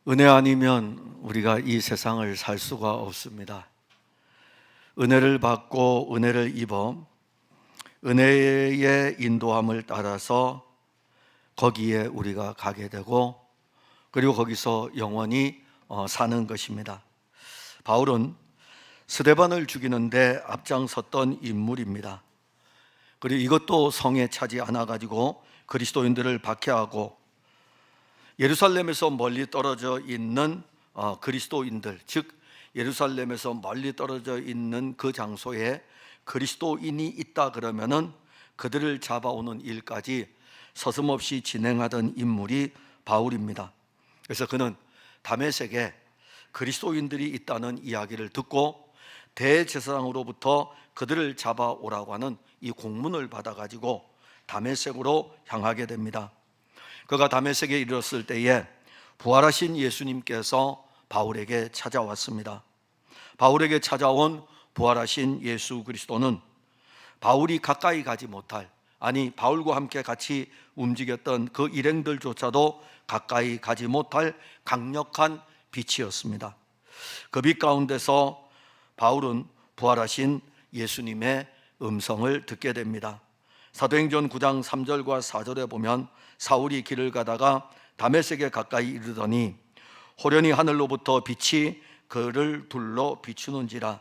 은혜 아니면 우리가 이 세상을 살 수가 없습니다. 은혜를 받고 은혜를 입어 은혜의 인도함을 따라서 거기에 우리가 가게 되고 그리고 거기서 영원히 사는 것입니다. 바울은 스데반을 죽이는데 앞장섰던 인물입니다. 그리고 이것도 성에 차지 않아 가지고 그리스도인들을 박해하고 예루살렘에서 멀리 떨어져 있는 그리스도인들, 즉 예루살렘에서 멀리 떨어져 있는 그 장소에 그리스도인이 있다 그러면은 그들을 잡아오는 일까지 서슴없이 진행하던 인물이 바울입니다. 그래서 그는 다메섹에 그리스도인들이 있다는 이야기를 듣고 대제사장으로부터 그들을 잡아오라고 하는 이 공문을 받아가지고 다메섹으로 향하게 됩니다. 그가 다메섹에 이르렀을 때에 부활하신 예수님께서 바울에게 찾아왔습니다. 바울에게 찾아온 부활하신 예수 그리스도는 바울이 가까이 가지 못할, 아니 바울과 함께 같이 움직였던 그 일행들조차도 가까이 가지 못할 강력한 빛이었습니다. 그 빛 가운데서 바울은 부활하신 예수님의 음성을 듣게 됩니다. 사도행전 9장 3절과 4절에 보면 사울이 길을 가다가 다메섹에 가까이 이르더니 호련히 하늘로부터 빛이 그를 둘러 비추는지라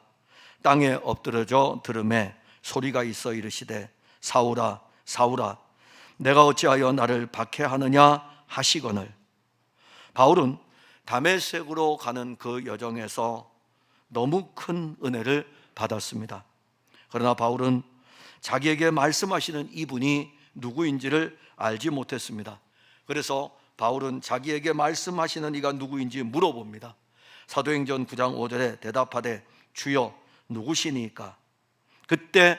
땅에 엎드러져 들음에 소리가 있어 이르시되 사울아 사울아 내가 어찌하여 나를 박해하느냐 하시거늘. 바울은 다메섹으로 가는 그 여정에서 너무 큰 은혜를 받았습니다. 그러나 바울은 자기에게 말씀하시는 이분이 누구인지를 알지 못했습니다. 그래서 바울은 자기에게 말씀하시는 이가 누구인지 물어봅니다. 사도행전 9장 5절에 대답하되 주여 누구시니까? 그때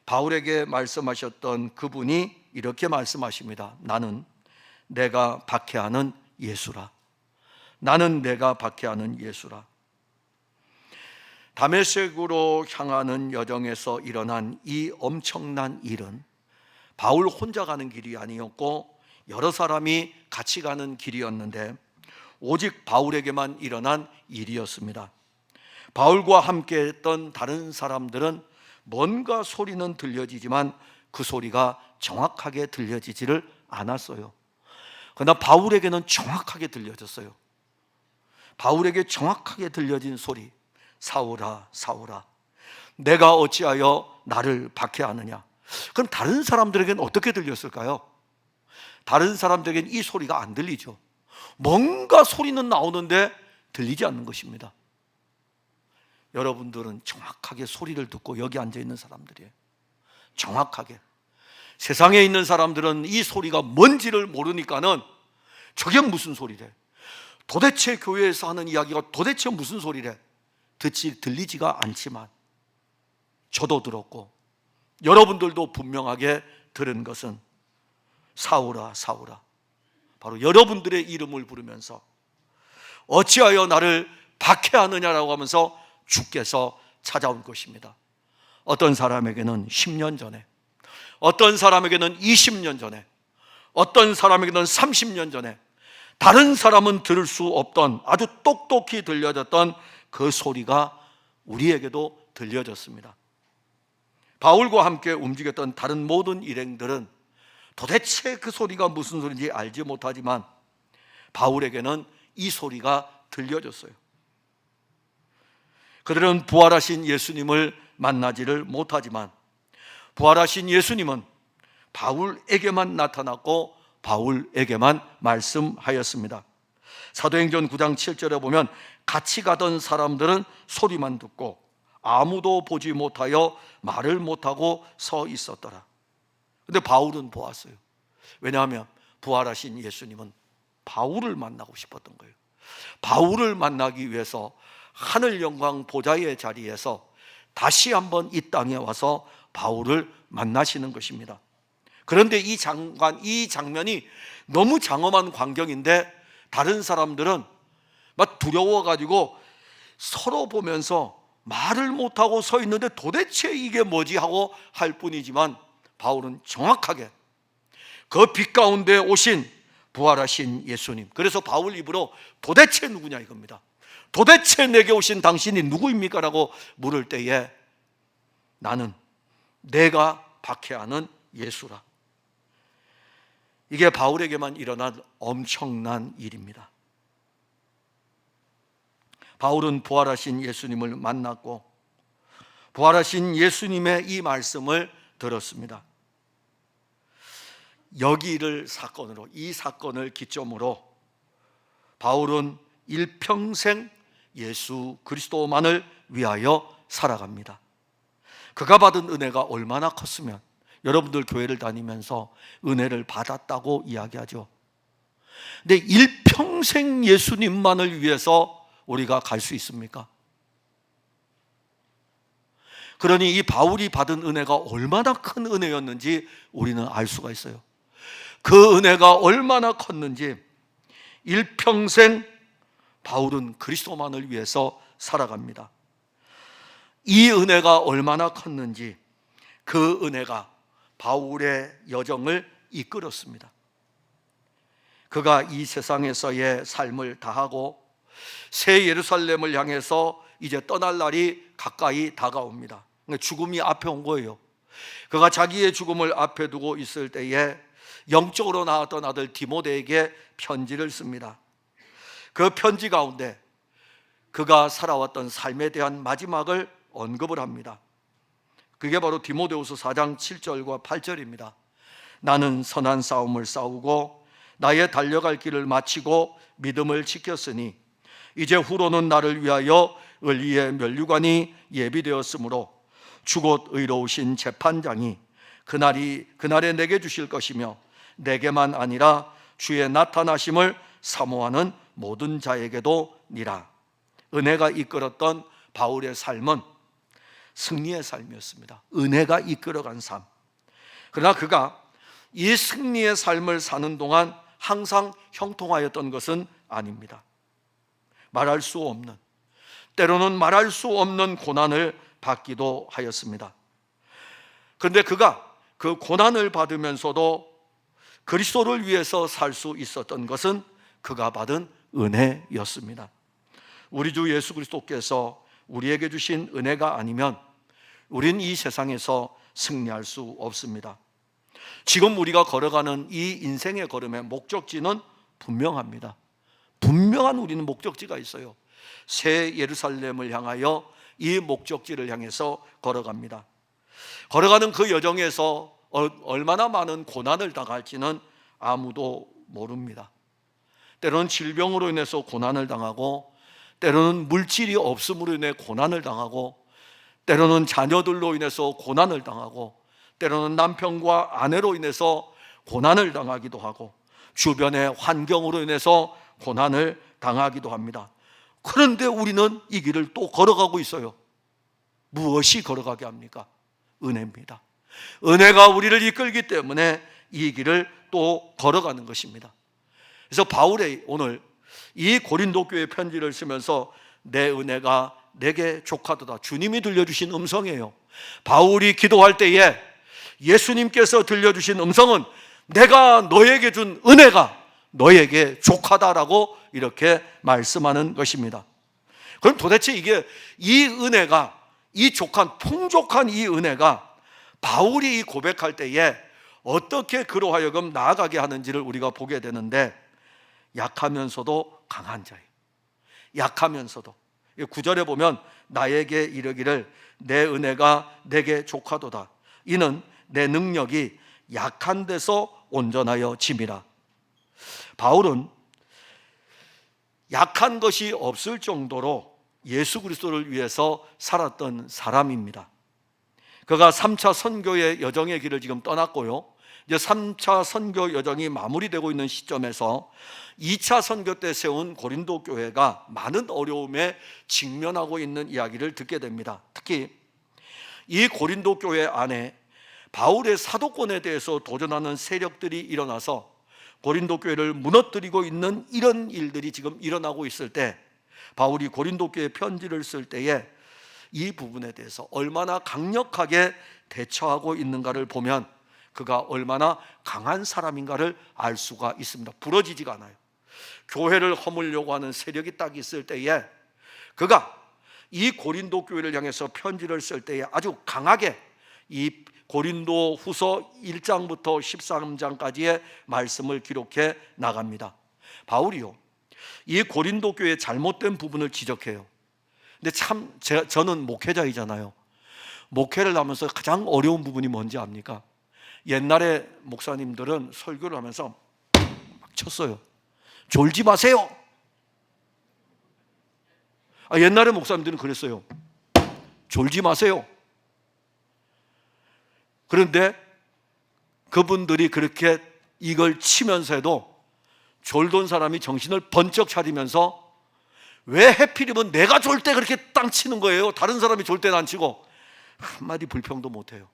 바울에게 말씀하셨던 그분이 이렇게 말씀하십니다. 나는 내가 박해하는 예수라. 나는 내가 박해하는 예수라. 다메섹으로 향하는 여정에서 일어난 이 엄청난 일은 바울 혼자 가는 길이 아니었고 여러 사람이 같이 가는 길이었는데 오직 바울에게만 일어난 일이었습니다. 바울과 함께 했던 다른 사람들은 뭔가 소리는 들려지지만 그 소리가 정확하게 들려지지를 않았어요. 그러나 바울에게는 정확하게 들려졌어요. 바울에게 정확하게 들려진 소리, 사울아 사울아 내가 어찌하여 나를 박해하느냐. 그럼 다른 사람들에게는 어떻게 들렸을까요? 다른 사람들에게는 이 소리가 안 들리죠. 뭔가 소리는 나오는데 들리지 않는 것입니다. 여러분들은 정확하게 소리를 듣고 여기 앉아 있는 사람들이에요. 정확하게. 세상에 있는 사람들은 이 소리가 뭔지를 모르니까는 저게 무슨 소리래, 도대체 교회에서 하는 이야기가 도대체 무슨 소리래 들리지가 않지만 저도 들었고 여러분들도 분명하게 들은 것은 사울아 사울아, 바로 여러분들의 이름을 부르면서 어찌하여 나를 박해하느냐라고 하면서 주께서 찾아온 것입니다. 어떤 사람에게는 10년 전에, 어떤 사람에게는 20년 전에, 어떤 사람에게는 30년 전에, 다른 사람은 들을 수 없던 아주 똑똑히 들려졌던 그 소리가 우리에게도 들려졌습니다. 바울과 함께 움직였던 다른 모든 일행들은 도대체 그 소리가 무슨 소리인지 알지 못하지만 바울에게는 이 소리가 들려졌어요. 그들은 부활하신 예수님을 만나지를 못하지만 부활하신 예수님은 바울에게만 나타났고 바울에게만 말씀하였습니다. 사도행전 9장 7절에 보면 같이 가던 사람들은 소리만 듣고 아무도 보지 못하여 말을 못하고 서 있었더라. 근데 바울은 보았어요. 왜냐하면 부활하신 예수님은 바울을 만나고 싶었던 거예요. 바울을 만나기 위해서 하늘 영광 보좌의 자리에서 다시 한번 이 땅에 와서 바울을 만나시는 것입니다. 그런데 이 장면이 너무 장엄한 광경인데 다른 사람들은 막 두려워가지고 서로 보면서 말을 못하고 서 있는데 도대체 이게 뭐지 하고 할 뿐이지만 바울은 정확하게 그 빛 가운데 오신 부활하신 예수님. 그래서 바울 입으로 도대체 누구냐 이겁니다. 도대체 내게 오신 당신이 누구입니까? 라고 물을 때에 나는 내가 박해하는 예수라. 이게 바울에게만 일어난 엄청난 일입니다. 바울은 부활하신 예수님을 만났고 부활하신 예수님의 이 말씀을 들었습니다. 여기를 사건으로, 이 사건을 기점으로 바울은 일평생 예수 그리스도만을 위하여 살아갑니다. 그가 받은 은혜가 얼마나 컸으면 여러분들 교회를 다니면서 은혜를 받았다고 이야기하죠. 근데 일평생 예수님만을 위해서 우리가 갈 수 있습니까? 그러니 이 바울이 받은 은혜가 얼마나 큰 은혜였는지 우리는 알 수가 있어요. 그 은혜가 얼마나 컸는지 일평생 바울은 그리스도만을 위해서 살아갑니다. 이 은혜가 얼마나 컸는지 그 은혜가 바울의 여정을 이끌었습니다. 그가 이 세상에서의 삶을 다하고 새 예루살렘을 향해서 이제 떠날 날이 가까이 다가옵니다. 죽음이 앞에 온 거예요. 그가 자기의 죽음을 앞에 두고 있을 때에 영적으로 낳았던 아들 디모데에게 편지를 씁니다. 그 편지 가운데 그가 살아왔던 삶에 대한 마지막을 언급을 합니다. 그게 바로 디모데후서 4장 7절과 8절입니다. 나는 선한 싸움을 싸우고 나의 달려갈 길을 마치고 믿음을 지켰으니 이제 후로는 나를 위하여 의리의 면류관이 예비되었으므로 주곧 의로우신 재판장이 그날에 내게 주실 것이며 내게만 아니라 주의 나타나심을 사모하는 모든 자에게도 니라. 은혜가 이끌었던 바울의 삶은 승리의 삶이었습니다. 은혜가 이끌어간 삶. 그러나 그가 이 승리의 삶을 사는 동안 항상 형통하였던 것은 아닙니다. 말할 수 없는, 때로는 말할 수 없는 고난을 받기도 하였습니다. 그런데 그가 그 고난을 받으면서도 그리스도를 위해서 살 수 있었던 것은 그가 받은 은혜였습니다. 우리 주 예수 그리스도께서 우리에게 주신 은혜가 아니면 우린 이 세상에서 승리할 수 없습니다. 지금 우리가 걸어가는 이 인생의 걸음의 목적지는 분명합니다. 분명한 우리는 목적지가 있어요. 새 예루살렘을 향하여 이 목적지를 향해서 걸어갑니다. 걸어가는 그 여정에서 얼마나 많은 고난을 당할지는 아무도 모릅니다. 때로는 질병으로 인해서 고난을 당하고, 때로는 물질이 없음으로 인해 고난을 당하고, 때로는 자녀들로 인해서 고난을 당하고, 때로는 남편과 아내로 인해서 고난을 당하기도 하고, 주변의 환경으로 인해서 고난을 당하기도 합니다. 그런데 우리는 이 길을 또 걸어가고 있어요. 무엇이 걸어가게 합니까? 은혜입니다. 은혜가 우리를 이끌기 때문에 이 길을 또 걸어가는 것입니다. 그래서 바울이 오늘 이 고린도 교회 편지를 쓰면서 내 은혜가 내게 족하도다, 주님이 들려주신 음성이에요. 바울이 기도할 때에 예수님께서 들려주신 음성은 내가 너에게 준 은혜가 너에게 족하다라고 이렇게 말씀하는 것입니다. 그럼 도대체 이 은혜가, 이 족한, 풍족한 이 은혜가 바울이 이 고백할 때에 어떻게 그로 하여금 나아가게 하는지를 우리가 보게 되는데, 약하면서도 강한 자예요. 약하면서도. 9절에 보면 나에게 이르기를 내 은혜가 내게 족하도다. 이는 내 능력이 약한 데서 온전하여 짐이라. 바울은 약한 것이 없을 정도로 예수 그리스도를 위해서 살았던 사람입니다. 그가 3차 선교의 여정의 길을 지금 떠났고요, 이제 3차 선교 여정이 마무리되고 있는 시점에서 2차 선교 때 세운 고린도 교회가 많은 어려움에 직면하고 있는 이야기를 듣게 됩니다. 특히 이 고린도 교회 안에 바울의 사도권에 대해서 도전하는 세력들이 일어나서 고린도 교회를 무너뜨리고 있는 이런 일들이 지금 일어나고 있을 때, 바울이 고린도 교회 편지를 쓸 때에 이 부분에 대해서 얼마나 강력하게 대처하고 있는가를 보면 그가 얼마나 강한 사람인가를 알 수가 있습니다. 부러지지가 않아요. 교회를 허물려고 하는 세력이 딱 있을 때에 그가 이 고린도 교회를 향해서 편지를 쓸 때에 아주 강하게 이 고린도 후서 1장부터 13장까지의 말씀을 기록해 나갑니다. 바울이요, 이 고린도 교회의 잘못된 부분을 지적해요. 근데 참 저는 목회자이잖아요. 목회를 하면서 가장 어려운 부분이 뭔지 압니까? 옛날에 목사님들은 설교를 하면서 막 쳤어요. 졸지 마세요. 옛날에 목사님들은 그랬어요. 졸지 마세요. 그런데 그분들이 그렇게 이걸 치면서 해도 졸던 사람이 정신을 번쩍 차리면서 왜 해필이면 내가 졸 때 그렇게 땅 치는 거예요? 다른 사람이 졸 때는 안 치고. 한마디 불평도 못해요.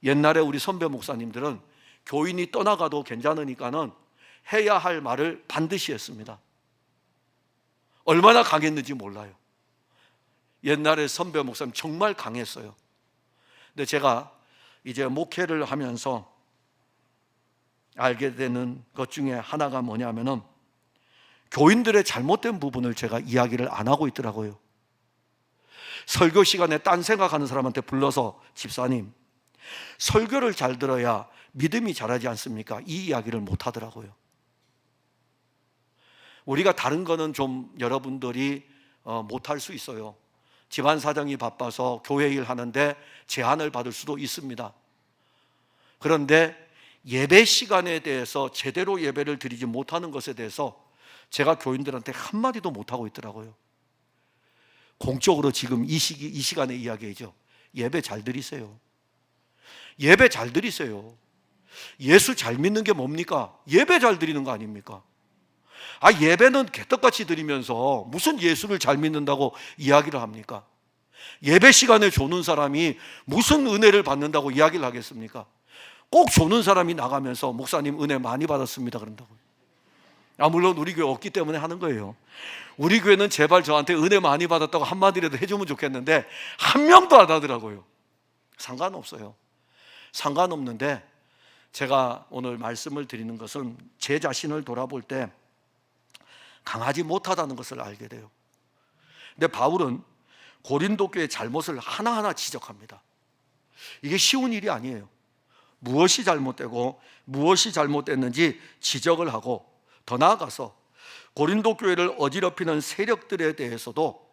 옛날에 우리 선배 목사님들은 교인이 떠나가도 괜찮으니까는 해야 할 말을 반드시 했습니다. 얼마나 강했는지 몰라요. 옛날에 선배 목사님 정말 강했어요. 근데 제가 이제 목회를 하면서 알게 되는 것 중에 하나가 뭐냐면은 교인들의 잘못된 부분을 제가 이야기를 안 하고 있더라고요. 설교 시간에 딴 생각하는 사람한테 불러서 집사님, 설교를 잘 들어야 믿음이 자라지 않습니까? 이 이야기를 못 하더라고요. 우리가 다른 거는 좀 여러분들이 못할 수 있어요. 집안 사정이 바빠서 교회 일 하는데 제한을 받을 수도 있습니다. 그런데 예배 시간에 대해서 제대로 예배를 드리지 못하는 것에 대해서 제가 교인들한테 한마디도 못하고 있더라고요. 공적으로 지금 이 시간에 이야기하죠. 예배 잘 드리세요. 예배 잘 드리세요. 예수 잘 믿는 게 뭡니까? 예배 잘 드리는 거 아닙니까? 예배는 개떡같이 드리면서 무슨 예수를 잘 믿는다고 이야기를 합니까? 예배 시간에 조는 사람이 무슨 은혜를 받는다고 이야기를 하겠습니까? 꼭 조는 사람이 나가면서 목사님 은혜 많이 받았습니다 그런다고요. 물론 우리 교회 없기 때문에 하는 거예요. 우리 교회는 제발 저한테 은혜 많이 받았다고 한마디라도 해주면 좋겠는데 한 명도 안 하더라고요. 상관없어요. 상관없는데 제가 오늘 말씀을 드리는 것은 제 자신을 돌아볼 때 강하지 못하다는 것을 알게 돼요. 근데 바울은 고린도 교회의 잘못을 하나하나 지적합니다. 이게 쉬운 일이 아니에요. 무엇이 잘못되고 무엇이 잘못됐는지 지적을 하고 더 나아가서 고린도 교회를 어지럽히는 세력들에 대해서도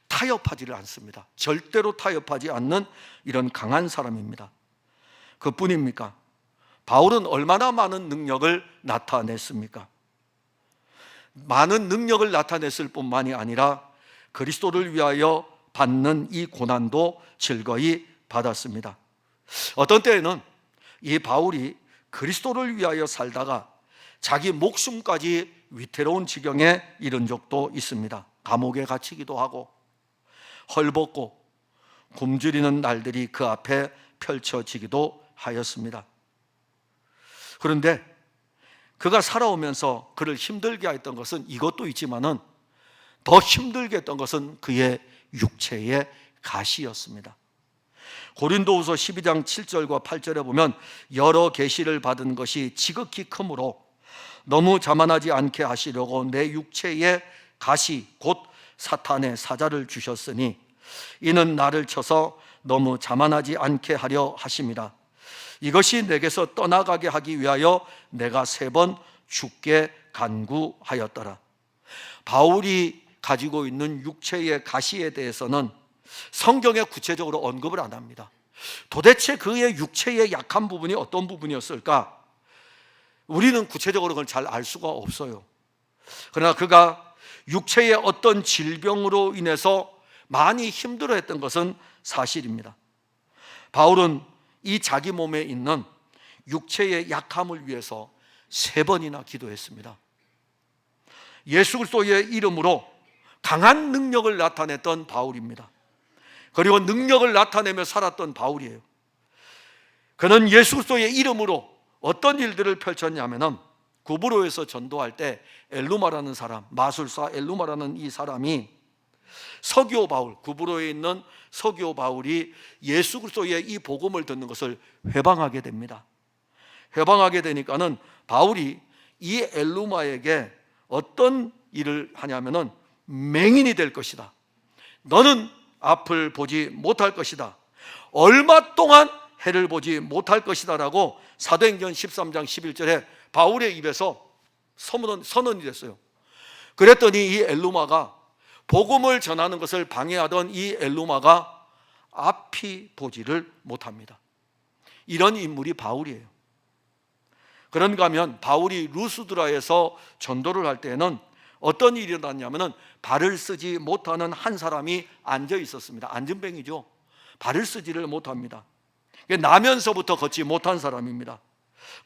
타협하지를 않습니다. 절대로 타협하지 않는 이런 강한 사람입니다. 그뿐입니까? 바울은 얼마나 많은 능력을 나타냈습니까? 많은 능력을 나타냈을 뿐만이 아니라 그리스도를 위하여 받는 이 고난도 즐거이 받았습니다. 어떤 때에는 이 바울이 그리스도를 위하여 살다가 자기 목숨까지 위태로운 지경에 이른 적도 있습니다. 감옥에 갇히기도 하고 헐벗고 굶주리는 날들이 그 앞에 펼쳐지기도 하였습니다. 그런데 그가 살아오면서 그를 힘들게 했던 것은 이것도 있지만은 더 힘들게 했던 것은 그의 육체의 가시였습니다. 고린도후서 12장 7절과 8절에 보면 여러 계시를 받은 것이 지극히 크므로 너무 자만하지 않게 하시려고 내 육체의 가시 곧 사탄의 사자를 주셨으니 이는 나를 쳐서 너무 자만하지 않게 하려 하심이라. 이것이 내게서 떠나가게 하기 위하여 내가 3번 죽게 간구하였더라. 바울이 가지고 있는 육체의 가시에 대해서는 성경에 구체적으로 언급을 안 합니다. 도대체 그의 육체의 약한 부분이 어떤 부분이었을까? 우리는 구체적으로 그걸 잘 알 수가 없어요. 그러나 그가 육체의 어떤 질병으로 인해서 많이 힘들어했던 것은 사실입니다. 바울은 이 자기 몸에 있는 육체의 약함을 위해서 3번이나 기도했습니다. 예수 그리스도의 이름으로 강한 능력을 나타냈던 바울입니다. 그리고 능력을 나타내며 살았던 바울이에요. 그는 예수 그리스도의 이름으로 어떤 일들을 펼쳤냐면은 구브로에서 전도할 때 엘루마라는 사람, 마술사 엘루마라는 이 사람이 서기오 바울, 구브로에 있는 서기오 바울이 예수 그리스도의 이 복음을 듣는 것을 회방하게 됩니다. 회방하게 되니까는 바울이 이 엘루마에게 어떤 일을 하냐면은 맹인이 될 것이다. 너는 앞을 보지 못할 것이다. 얼마 동안 해를 보지 못할 것이다 라고 사도행전 13장 11절에 바울의 입에서 선언이 됐어요. 그랬더니 이 엘루마가, 복음을 전하는 것을 방해하던 이 엘루마가 앞이 보지를 못합니다. 이런 인물이 바울이에요. 그런가 하면 바울이 루스드라에서 전도를 할 때는 어떤 일이 일어났냐면 발을 쓰지 못하는 한 사람이 앉아 있었습니다. 안전뱅이죠. 발을 쓰지를 못합니다. 나면서부터 걷지 못한 사람입니다.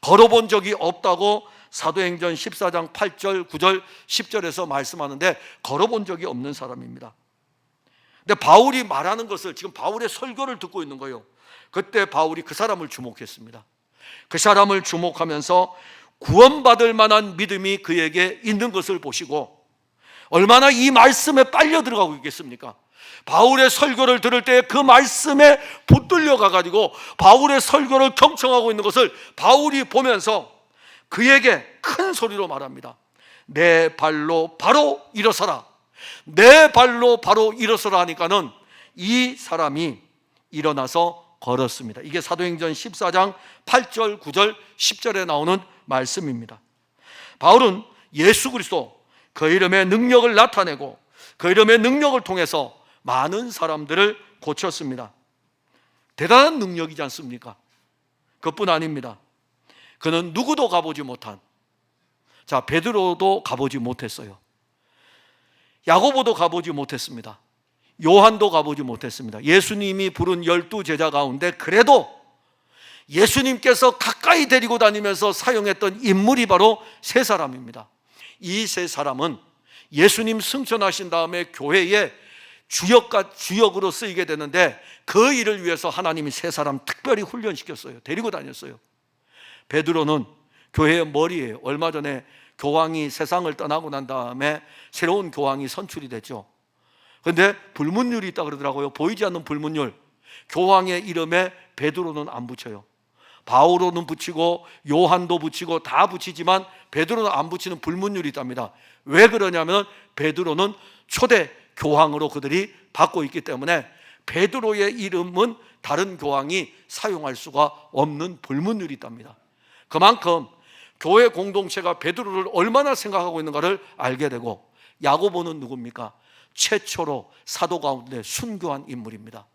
걸어본 적이 없다고 사도행전 14장 8절, 9절, 10절에서 말씀하는데 걸어본 적이 없는 사람입니다. 근데 바울이 말하는 것을, 지금 바울의 설교를 듣고 있는 거예요. 그때 바울이 그 사람을 주목했습니다. 그 사람을 주목하면서 구원받을 만한 믿음이 그에게 있는 것을 보시고, 얼마나 이 말씀에 빨려 들어가고 있겠습니까? 바울의 설교를 들을 때 그 말씀에 붙들려 가가지고 바울의 설교를 경청하고 있는 것을 바울이 보면서 그에게 큰 소리로 말합니다. 내 발로 바로 일어서라. 내 발로 바로 일어서라 하니까는 이 사람이 일어나서 걸었습니다. 이게 사도행전 14장 8절, 9절, 10절에 나오는 말씀입니다. 바울은 예수 그리스도, 그 이름의 능력을 나타내고 그 이름의 능력을 통해서 많은 사람들을 고쳤습니다. 대단한 능력이지 않습니까? 그뿐 아닙니다. 그는 누구도 가보지 못한, 베드로도 가보지 못했어요. 야고보도 가보지 못했습니다. 요한도 가보지 못했습니다. 예수님이 부른 12제자 가운데 그래도 예수님께서 가까이 데리고 다니면서 사용했던 인물이 바로 세 사람입니다. 이 세 사람은 예수님 승천하신 다음에 교회에 주역으로 쓰이게 되는데 그 일을 위해서 하나님이 세 사람 특별히 훈련시켰어요. 데리고 다녔어요. 베드로는 교회의 머리예요. 얼마 전에 교황이 세상을 떠나고 난 다음에 새로운 교황이 선출이 됐죠. 그런데 불문율이 있다 그러더라고요. 보이지 않는 불문율. 교황의 이름에 베드로는 안 붙여요. 바오로는 붙이고 요한도 붙이고 다 붙이지만 베드로는 안 붙이는 불문율이 있답니다. 왜 그러냐면 베드로는 초대 교황으로 그들이 받고 있기 때문에 베드로의 이름은 다른 교황이 사용할 수가 없는 불문율이 있답니다. 그만큼 교회 공동체가 베드로를 얼마나 생각하고 있는가를 알게 되고, 야고보는 누굽니까? 최초로 사도 가운데 순교한 인물입니다.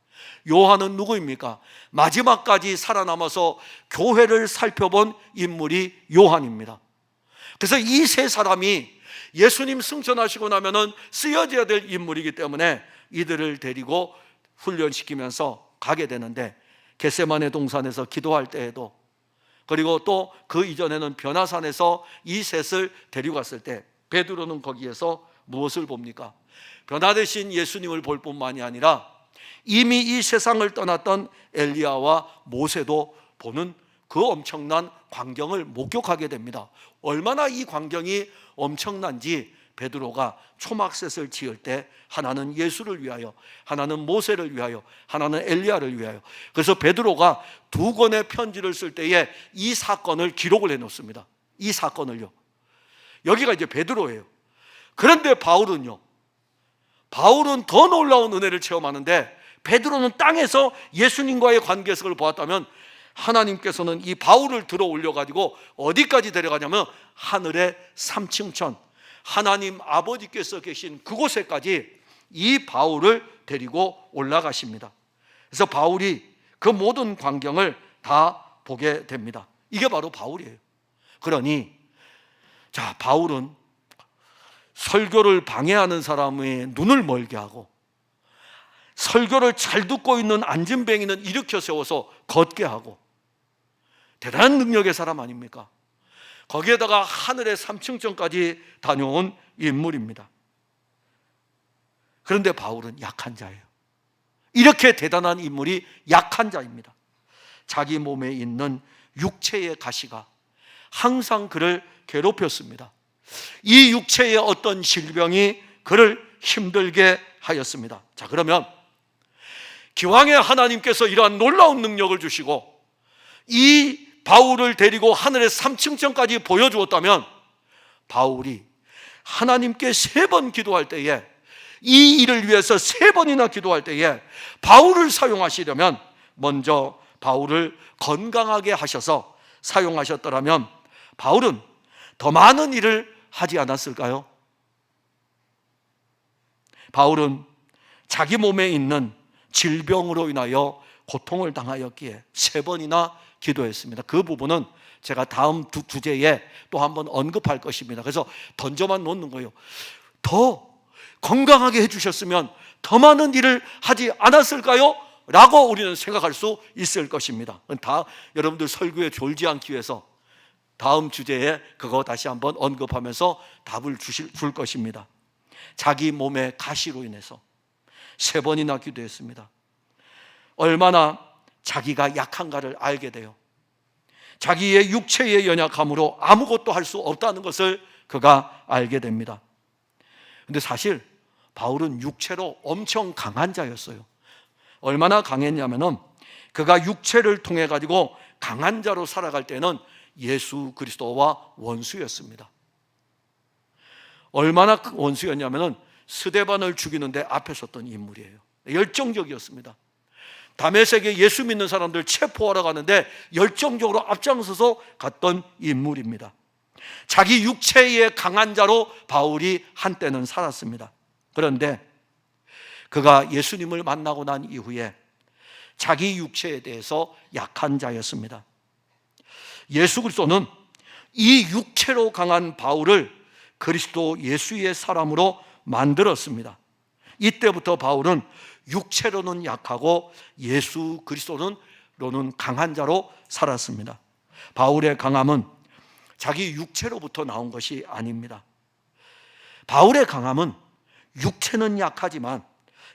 요한은 누구입니까? 마지막까지 살아남아서 교회를 살펴본 인물이 요한입니다. 그래서 이 세 사람이 예수님 승천하시고 나면은 쓰여져야 될 인물이기 때문에 이들을 데리고 훈련시키면서 가게 되는데, 겟세마네 동산에서 기도할 때에도, 그리고 또 그 이전에는 변화산에서 이 셋을 데리고 갔을 때 베드로는 거기에서 무엇을 봅니까? 변화되신 예수님을 볼 뿐만이 아니라 이미 이 세상을 떠났던 엘리야와 모세도 보는 그 엄청난 광경을 목격하게 됩니다. 얼마나 이 광경이 엄청난지 베드로가 초막셋을 지을 때 하나는 예수를 위하여, 하나는 모세를 위하여, 하나는 엘리야를 위하여. 그래서 베드로가 2권의 편지를 쓸 때에 이 사건을 기록을 해놓습니다. 이 사건을요. 여기가 이제 베드로예요. 그런데 바울은 더 놀라운 은혜를 체험하는데, 베드로는 땅에서 예수님과의 관계성을 보았다면 하나님께서는 이 바울을 들어 올려가지고 어디까지 데려가냐면 하늘의 3층천, 하나님 아버지께서 계신 그곳에까지 이 바울을 데리고 올라가십니다. 그래서 바울이 그 모든 광경을 다 보게 됩니다. 이게 바로 바울이에요. 그러니 바울은 설교를 방해하는 사람의 눈을 멀게 하고, 설교를 잘 듣고 있는 안진뱅이는 일으켜 세워서 걷게 하고, 대단한 능력의 사람 아닙니까? 거기에다가 하늘의 3층천까지 다녀온 인물입니다. 그런데 바울은 약한 자예요. 이렇게 대단한 인물이 약한 자입니다. 자기 몸에 있는 육체의 가시가 항상 그를 괴롭혔습니다. 이 육체의 어떤 질병이 그를 힘들게 하였습니다. 자, 그러면 기왕에 하나님께서 이러한 놀라운 능력을 주시고 이 바울을 데리고 하늘의 3층전까지 보여주었다면 바울이 하나님께 3번 기도할 때에, 이 일을 위해서 3번이나 기도할 때에 바울을 사용하시려면 먼저 바울을 건강하게 하셔서 사용하셨더라면 바울은 더 많은 일을 하지 않았을까요? 바울은 자기 몸에 있는 질병으로 인하여 고통을 당하였기에 3번이나 기도했습니다. 그 부분은 제가 다음 주제에 또 한번 언급할 것입니다. 그래서 던져만 놓는 거예요. 더 건강하게 해주셨으면 더 많은 일을 하지 않았을까요? 라고 우리는 생각할 수 있을 것입니다. 다 여러분들 설교에 졸지 않기 위해서 다음 주제에 그거 다시 한번 언급하면서 답을 줄 것입니다. 자기 몸의 가시로 인해서 3번이나 기도했습니다. 얼마나 자기가 약한가를 알게 돼요. 자기의 육체의 연약함으로 아무것도 할 수 없다는 것을 그가 알게 됩니다. 근데 사실 바울은 육체로 엄청 강한 자였어요. 얼마나 강했냐면은 그가 육체를 통해 가지고 강한 자로 살아갈 때는 예수 그리스도와 원수였습니다. 얼마나 원수였냐면은 스데반을 죽이는데 앞에 섰던 인물이에요. 열정적이었습니다. 다메섹에 예수 믿는 사람들 체포하러 가는데 열정적으로 앞장서서 갔던 인물입니다. 자기 육체의 강한 자로 바울이 한때는 살았습니다. 그런데 그가 예수님을 만나고 난 이후에 자기 육체에 대해서 약한 자였습니다. 예수 그리스도는 이 육체로 강한 바울을 그리스도 예수의 사람으로 만들었습니다. 이때부터 바울은 육체로는 약하고 예수 그리스도로는 강한 자로 살았습니다. 바울의 강함은 자기 육체로부터 나온 것이 아닙니다. 바울의 강함은 육체는 약하지만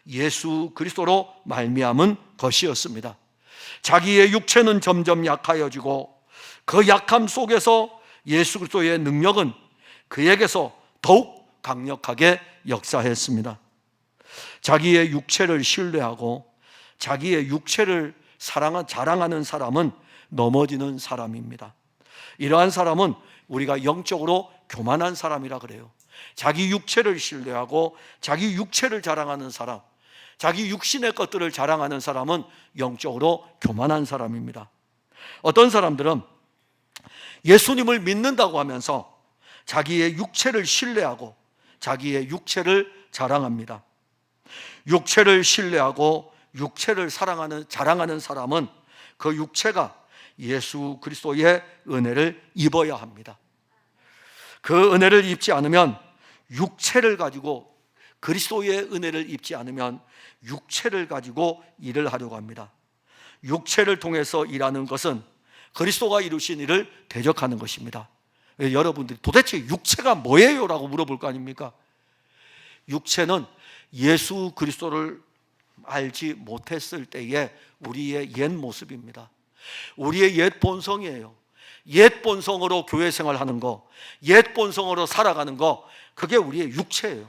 예수 그리스도로 말미암은 것이었습니다. 자기의 육체는 점점 약하여지고 그 약함 속에서 예수 그리스도의 능력은 그에게서 더욱 강력하게 역사했습니다. 자기의 육체를 신뢰하고 자기의 육체를 자랑하는 사람은 넘어지는 사람입니다. 이러한 사람은 우리가 영적으로 교만한 사람이라 그래요. 자기 육체를 신뢰하고 자기 육체를 자랑하는 사람, 자기 육신의 것들을 자랑하는 사람은 영적으로 교만한 사람입니다. 어떤 사람들은 예수님을 믿는다고 하면서 자기의 육체를 신뢰하고 자기의 육체를 자랑합니다. 육체를 신뢰하고 육체를 자랑하는 사람은 그 육체가 예수 그리스도의 은혜를 입어야 합니다. 그 은혜를 입지 않으면 육체를 가지고, 그리스도의 은혜를 입지 않으면 육체를 가지고 일을 하려고 합니다. 육체를 통해서 일하는 것은 그리스도가 이루신 일을 대적하는 것입니다. 여러분들이 도대체 육체가 뭐예요? 라고 물어볼 거 아닙니까? 육체는 예수 그리스도를 알지 못했을 때의 우리의 옛 모습입니다. 우리의 옛 본성이에요. 옛 본성으로 교회 생활하는 거, 옛 본성으로 살아가는 거, 그게 우리의 육체예요.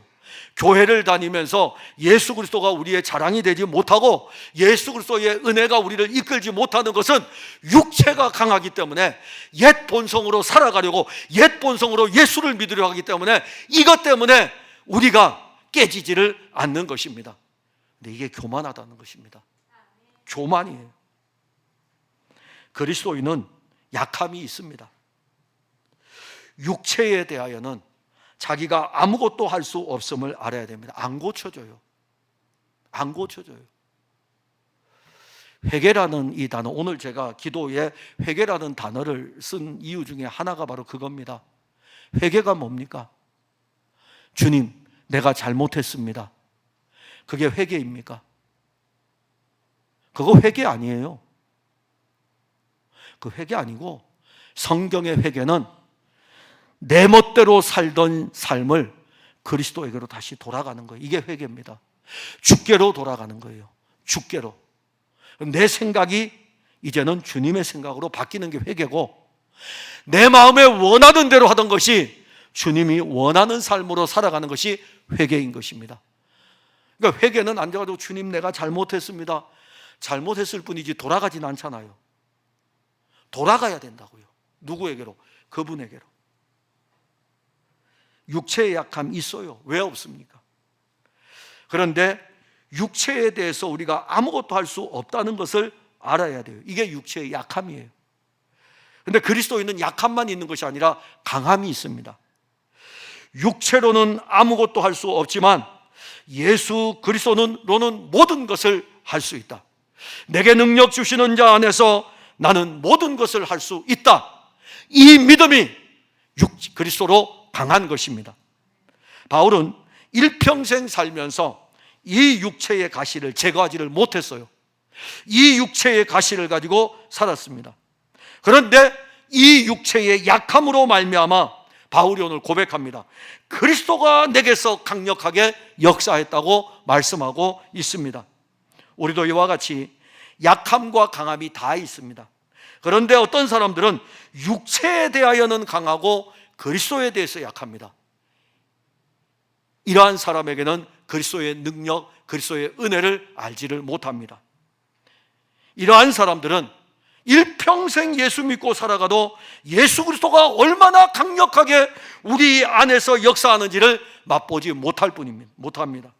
교회를 다니면서 예수 그리스도가 우리의 자랑이 되지 못하고 예수 그리스도의 은혜가 우리를 이끌지 못하는 것은 육체가 강하기 때문에, 옛 본성으로 살아가려고, 옛 본성으로 예수를 믿으려 하기 때문에, 이것 때문에 우리가 깨지지를 않는 것입니다. 근데 이게 교만하다는 것입니다. 교만이에요. 그리스도인은 약함이 있습니다. 육체에 대하여는 자기가 아무것도 할 수 없음을 알아야 됩니다. 안 고쳐져요. 안 고쳐져요. 회개라는 이 단어, 오늘 제가 기도에 회개라는 단어를 쓴 이유 중에 하나가 바로 그겁니다. 회개가 뭡니까? 주님, 내가 잘못했습니다. 그게 회개입니까? 그거 회개 아니에요. 그 회개 아니고, 성경의 회개는 내 멋대로 살던 삶을 그리스도에게로 다시 돌아가는 거예요. 이게 회개입니다. 주께로 돌아가는 거예요. 주께로. 내 생각이 이제는 주님의 생각으로 바뀌는 게 회개고, 내 마음에 원하는 대로 하던 것이 주님이 원하는 삶으로 살아가는 것이 회개인 것입니다. 그러니까 회개는 앉아가지고 주님 내가 잘못했습니다, 잘못했을 뿐이지 돌아가진 않잖아요. 돌아가야 된다고요. 누구에게로? 그분에게로. 육체의 약함 있어요. 왜 없습니까? 그런데 육체에 대해서 우리가 아무것도 할 수 없다는 것을 알아야 돼요. 이게 육체의 약함이에요. 그런데 그리스도인은 약함만 있는 것이 아니라 강함이 있습니다. 육체로는 아무것도 할 수 없지만 예수 그리스도로는 모든 것을 할 수 있다. 내게 능력 주시는 자 안에서 나는 모든 것을 할 수 있다. 이 믿음이 그리스도로 강한 것입니다. 바울은 일평생 살면서 이 육체의 가시를 제거하지를 못했어요. 이 육체의 가시를 가지고 살았습니다. 그런데 이 육체의 약함으로 말미암아 바울이 오늘 고백합니다. 그리스도가 내게서 강력하게 역사했다고 말씀하고 있습니다. 우리도 이와 같이 약함과 강함이 다 있습니다. 그런데 어떤 사람들은 육체에 대하여는 강하고 그리스도에 대해서 약합니다. 이러한 사람에게는 그리스도의 능력, 그리스도의 은혜를 알지를 못합니다. 이러한 사람들은 일평생 예수 믿고 살아가도 예수 그리스도가 얼마나 강력하게 우리 안에서 역사하는지를 맛보지 못합니다.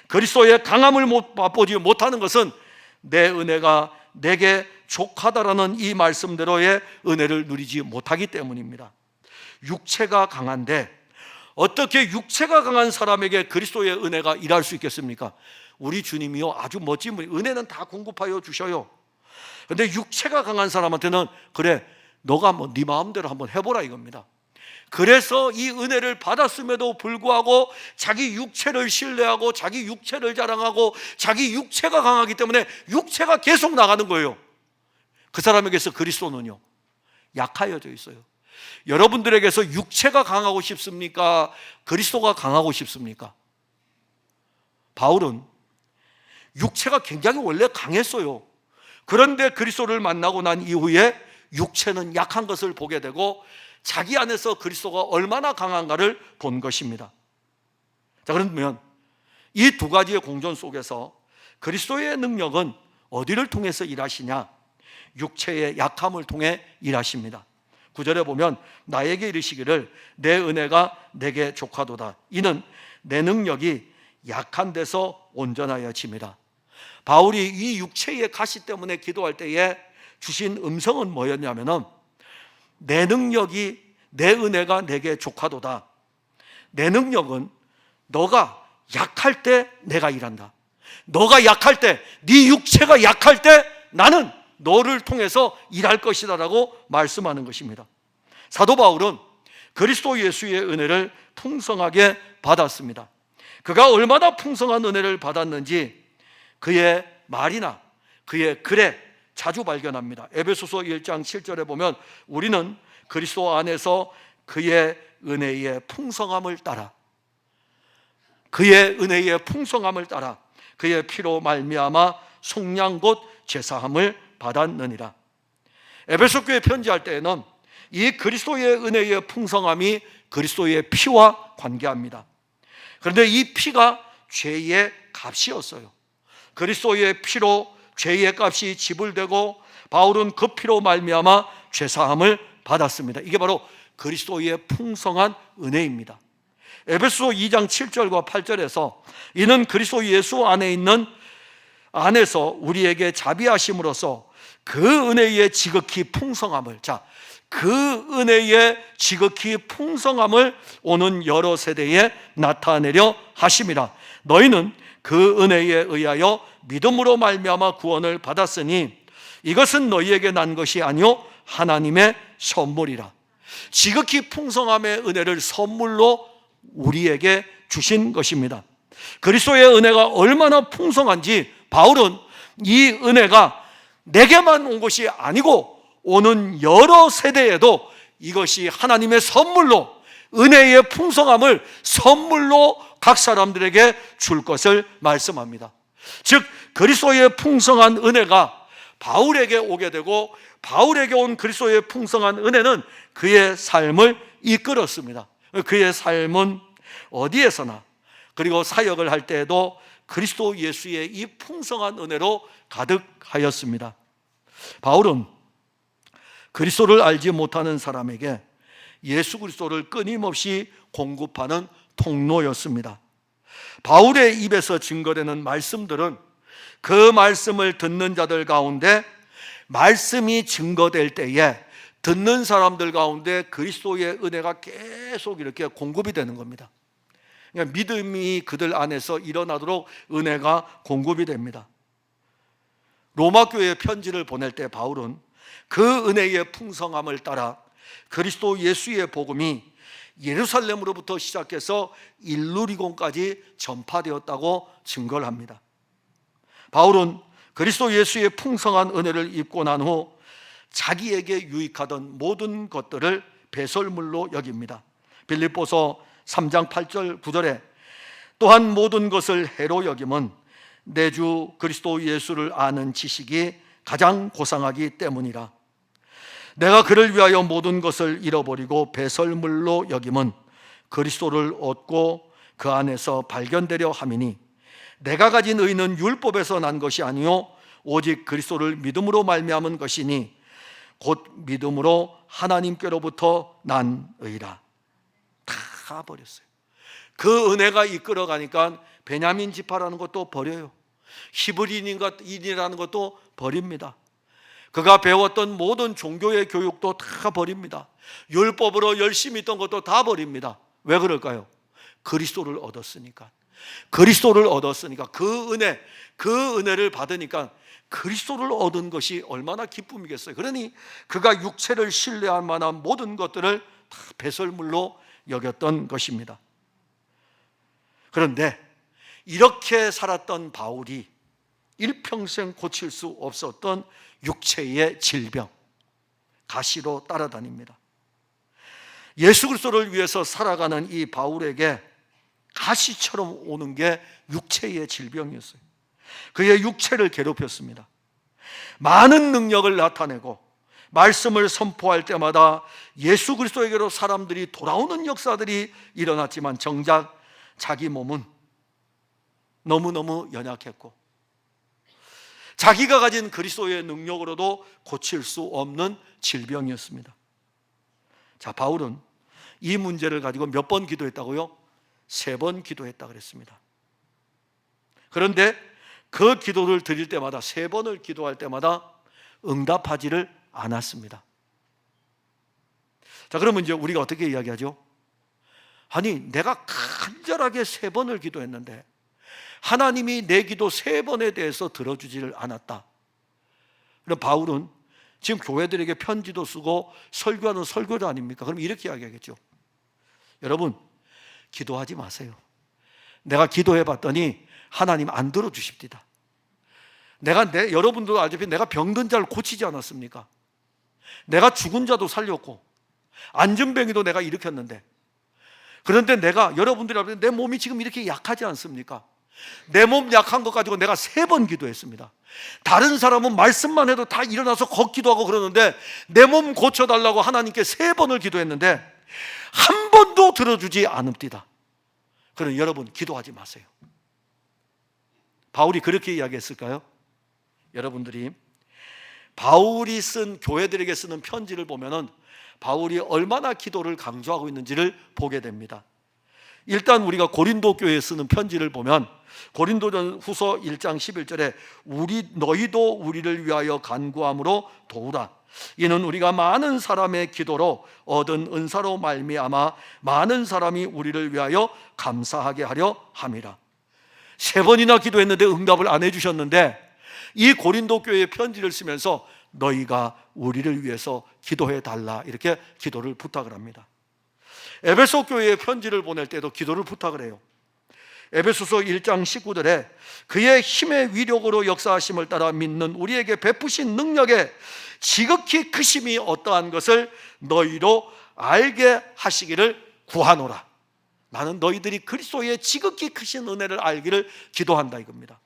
그리스도의 강함을 맛보지 못하는 것은 내 은혜가 내게 족하다라는 이 말씀대로의 은혜를 누리지 못하기 때문입니다. 육체가 강한데 어떻게 육체가 강한 사람에게 그리스도의 은혜가 일할 수 있겠습니까? 우리 주님이요 아주 멋진 분이 은혜는 다 공급하여 주셔요. 그런데 육체가 강한 사람한테는 그래 너가 뭐 네 마음대로 한번 해보라 이겁니다. 그래서 이 은혜를 받았음에도 불구하고 자기 육체를 신뢰하고 자기 육체를 자랑하고 자기 육체가 강하기 때문에 육체가 계속 나가는 거예요. 그 사람에게서 그리스도는요 약하여져 있어요. 여러분들에게서 육체가 강하고 싶습니까? 그리스도가 강하고 싶습니까? 바울은 육체가 굉장히 원래 강했어요. 그런데 그리스도를 만나고 난 이후에 육체는 약한 것을 보게 되고 자기 안에서 그리스도가 얼마나 강한가를 본 것입니다. 자, 그러면 이 두 가지의 공존 속에서 그리스도의 능력은 어디를 통해서 일하시냐? 육체의 약함을 통해 일하십니다. 9절에 보면 나에게 이르시기를 내 은혜가 내게 족하도다. 이는 내 능력이 약한 데서 온전하여짐이라. 바울이 이 육체의 가시 때문에 기도할 때에 주신 음성은 뭐였냐면은 내 능력이 내 은혜가 내게 족하도다. 내 능력은 너가 약할 때 내가 일한다. 너가 약할 때, 네 육체가 약할 때 나는 너를 통해서 일할 것이다 라고 말씀하는 것입니다. 사도 바울은 그리스도 예수의 은혜를 풍성하게 받았습니다. 그가 얼마나 풍성한 은혜를 받았는지 그의 말이나 그의 글에 자주 발견합니다. 에베소서 1장 7절에 보면 우리는 그리스도 안에서 그의 은혜의 풍성함을 따라 그의 은혜의 풍성함을 따라 그의 피로 말미암아 속량 곧 제사함을 받았느니라. 에베소 교회 편지할 때에는 이 그리스도의 은혜의 풍성함이 그리스도의 피와 관계합니다. 그런데 이 피가 죄의 값이었어요. 그리스도의 피로 죄의 값이 지불되고 바울은 그 피로 말미암아 죄사함을 받았습니다. 이게 바로 그리스도의 풍성한 은혜입니다. 에베소 2장 7절과 8절에서 이는 그리스도 예수 안에 있는 안에서 우리에게 자비하심으로써 그 은혜의 지극히 풍성함을 그 은혜의 지극히 풍성함을 오는 여러 세대에 나타내려 하심이라. 너희는 그 은혜에 의하여 믿음으로 말미암아 구원을 받았으니 이것은 너희에게 난 것이 아니요 하나님의 선물이라. 지극히 풍성함의 은혜를 선물로 우리에게 주신 것입니다. 그리스도의 은혜가 얼마나 풍성한지 바울은 이 은혜가 내게만 온 것이 아니고 오는 여러 세대에도 이것이 하나님의 선물로 은혜의 풍성함을 선물로 각 사람들에게 줄 것을 말씀합니다. 즉 그리스도의 풍성한 은혜가 바울에게 오게 되고 바울에게 온 그리스도의 풍성한 은혜는 그의 삶을 이끌었습니다. 그의 삶은 어디에서나 그리고 사역을 할 때에도 그리스도 예수의 이 풍성한 은혜로 가득하였습니다. 바울은 그리스도를 알지 못하는 사람에게 예수 그리스도를 끊임없이 공급하는 통로였습니다. 바울의 입에서 증거되는 말씀들은 그 말씀을 듣는 자들 가운데 말씀이 증거될 때에 듣는 사람들 가운데 그리스도의 은혜가 계속 이렇게 공급이 되는 겁니다. 그러니까 믿음이 그들 안에서 일어나도록 은혜가 공급이 됩니다. 로마 교회에 편지를 보낼 때 바울은 그 은혜의 풍성함을 따라 그리스도 예수의 복음이 예루살렘으로부터 시작해서 일루리곤까지 전파되었다고 증거를 합니다. 바울은 그리스도 예수의 풍성한 은혜를 입고 난 후 자기에게 유익하던 모든 것들을 배설물로 여깁니다. 빌립보서 3장 8절 9절에 또한 모든 것을 해로 여김은 내 주 그리스도 예수를 아는 지식이 가장 고상하기 때문이라. 내가 그를 위하여 모든 것을 잃어버리고 배설물로 여김은 그리스도를 얻고 그 안에서 발견되려 함이니 내가 가진 의는 율법에서 난 것이 아니요 오직 그리스도를 믿음으로 말미암은 것이니 곧 믿음으로 하나님께로부터 난 의라. 다 버렸어요. 그 은혜가 이끌어가니까 베냐민 지파라는 것도 버려요. 히브리인이라는 것도 버립니다. 그가 배웠던 모든 종교의 교육도 다 버립니다. 율법으로 열심히 있던 것도 다 버립니다. 왜 그럴까요? 그리스도를 얻었으니까. 그리스도를 얻었으니까 그 은혜를 받으니까 그리스도를 얻은 것이 얼마나 기쁨이겠어요. 그러니 그가 육체를 신뢰할 만한 모든 것들을 다 배설물로 여겼던 것입니다. 그런데 이렇게 살았던 바울이 일평생 고칠 수 없었던 육체의 질병, 가시로 따라다닙니다. 예수 그리스도를 위해서 살아가는 이 바울에게 가시처럼 오는 게 육체의 질병이었어요. 그의 육체를 괴롭혔습니다. 많은 능력을 나타내고 말씀을 선포할 때마다 예수 그리스도에게로 사람들이 돌아오는 역사들이 일어났지만 정작 자기 몸은 너무너무 연약했고 자기가 가진 그리스도의 능력으로도 고칠 수 없는 질병이었습니다. 자, 바울은 이 문제를 가지고 몇 번 기도했다고요? 3번 기도했다 그랬습니다. 그런데 그 기도를 드릴 때마다 3번을 기도할 때마다 응답하지를 않았습니다. 자, 그러면 이제 우리가 어떻게 이야기하죠? 아니, 내가 간절하게 3번을 기도했는데 하나님이 내 기도 3번에 대해서 들어주지를 않았다. 그럼 바울은 지금 교회들에게 편지도 쓰고 설교하는 설교자 아닙니까? 그럼 이렇게 이야기하겠죠. 여러분, 기도하지 마세요. 내가 기도해 봤더니 하나님 안 들어주십니다. 여러분도 알다시피 내가 병든 자를 고치지 않았습니까? 내가 죽은 자도 살렸고 안전병이도 내가 일으켰는데, 그런데 여러분들이 알다시피 내 몸이 지금 이렇게 약하지 않습니까? 내 몸 약한 것 가지고 내가 3번 기도했습니다. 다른 사람은 말씀만 해도 다 일어나서 걷기도 하고 그러는데 내 몸 고쳐달라고 하나님께 3번을 기도했는데 한 번도 들어주지 않읍니다. 그럼 여러분, 기도하지 마세요. 바울이 그렇게 이야기했을까요? 여러분들이 바울이 쓴 교회들에게 쓰는 편지를 보면은 바울이 얼마나 기도를 강조하고 있는지를 보게 됩니다. 일단 우리가 고린도 교회에 쓰는 편지를 보면 고린도전 후서 1장 11절에 너희도 우리를 위하여 간구함으로 도우라. 이는 우리가 많은 사람의 기도로 얻은 은사로 말미암아 많은 사람이 우리를 위하여 감사하게 하려 함이라. 3번이나 기도했는데 응답을 안 해주셨는데 이 고린도 교회에 편지를 쓰면서 너희가 우리를 위해서 기도해 달라, 이렇게 기도를 부탁을 합니다. 에베소 교회에 편지를 보낼 때도 기도를 부탁을 해요. 에베소서 1장 19절에 그의 힘의 위력으로 역사하심을 따라 믿는 우리에게 베푸신 능력에 지극히 크심이 어떠한 것을 너희로 알게 하시기를 구하노라. 나는 너희들이 그리스도의 지극히 크신 은혜를 알기를 기도한다, 이겁니다.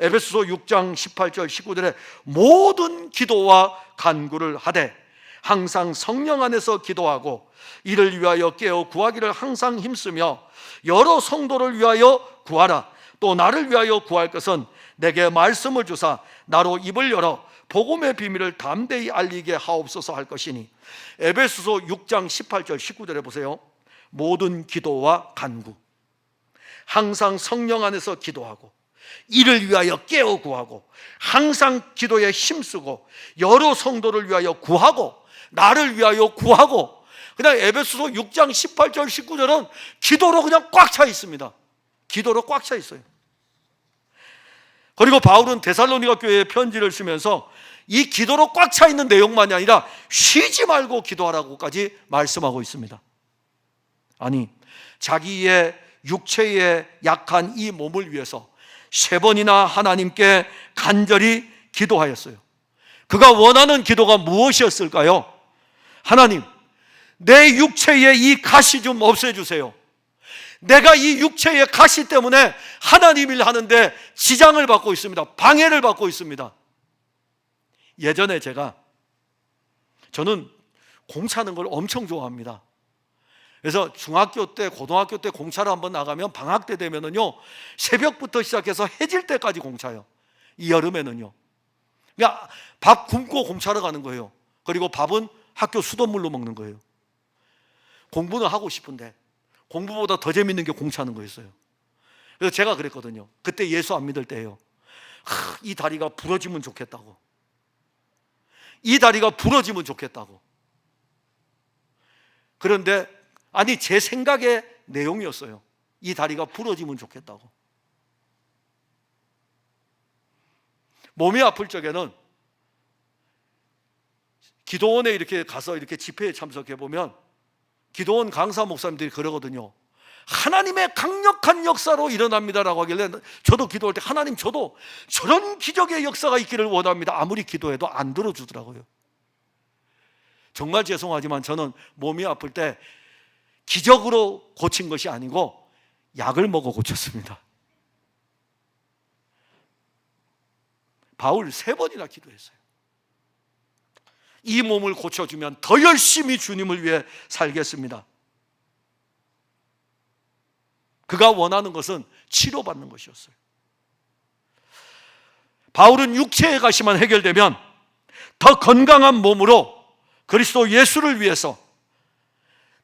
에베소서 6장 18절 19절에 모든 기도와 간구를 하되 항상 성령 안에서 기도하고 이를 위하여 깨어 구하기를 항상 힘쓰며 여러 성도를 위하여 구하라. 또 나를 위하여 구할 것은 내게 말씀을 주사 나로 입을 열어 복음의 비밀을 담대히 알리게 하옵소서 할 것이니. 에베소서 6장 18절 19절에 보세요. 모든 기도와 간구, 항상 성령 안에서 기도하고 이를 위하여 깨어 구하고 항상 기도에 힘쓰고 여러 성도를 위하여 구하고 나를 위하여 구하고. 그냥 에베소서 6장 18절 19절은 기도로 그냥 꽉 차 있습니다. 기도로 꽉 차 있어요. 그리고 바울은 데살로니가 교회에 편지를 쓰면서 이 기도로 꽉 차 있는 내용만이 아니라 쉬지 말고 기도하라고까지 말씀하고 있습니다. 아니, 자기의 육체에 약한 이 몸을 위해서 3번이나 하나님께 간절히 기도하였어요. 그가 원하는 기도가 무엇이었을까요? 하나님, 내 육체에 이 가시 좀 없애주세요. 내가 이 육체의 가시 때문에 하나님 일 하는데 지장을 받고 있습니다. 방해를 받고 있습니다. 예전에 저는 공차는 걸 엄청 좋아합니다. 그래서 중학교 때, 고등학교 때 공차를 한번 나가면 방학 때 되면은요, 새벽부터 시작해서 해질 때까지 공차요. 이 여름에는요. 그러니까 밥 굶고 공차를 가는 거예요. 그리고 밥은 학교 수돗물로 먹는 거예요. 공부는 하고 싶은데 공부보다 더 재밌는 게 공차는 거였어요. 그래서 제가 그랬거든요. 그때 예수 안 믿을 때예요. 이 다리가 부러지면 좋겠다고. 이 다리가 부러지면 좋겠다고. 그런데 아니, 제 생각의 내용이었어요. 이 다리가 부러지면 좋겠다고. 몸이 아플 적에는 기도원에 이렇게 가서 이렇게 집회에 참석해 보면 기도원 강사 목사님들이 그러거든요. 하나님의 강력한 역사로 일어납니다라고 하길래 저도 기도할 때 하나님, 저도 저런 기적의 역사가 있기를 원합니다. 아무리 기도해도 안 들어주더라고요. 정말 죄송하지만 저는 몸이 아플 때 기적으로 고친 것이 아니고 약을 먹어 고쳤습니다. 바울 3번이나 기도했어요. 이 몸을 고쳐주면 더 열심히 주님을 위해 살겠습니다. 그가 원하는 것은 치료받는 것이었어요. 바울은 육체의 가시만 해결되면 더 건강한 몸으로 그리스도 예수를 위해서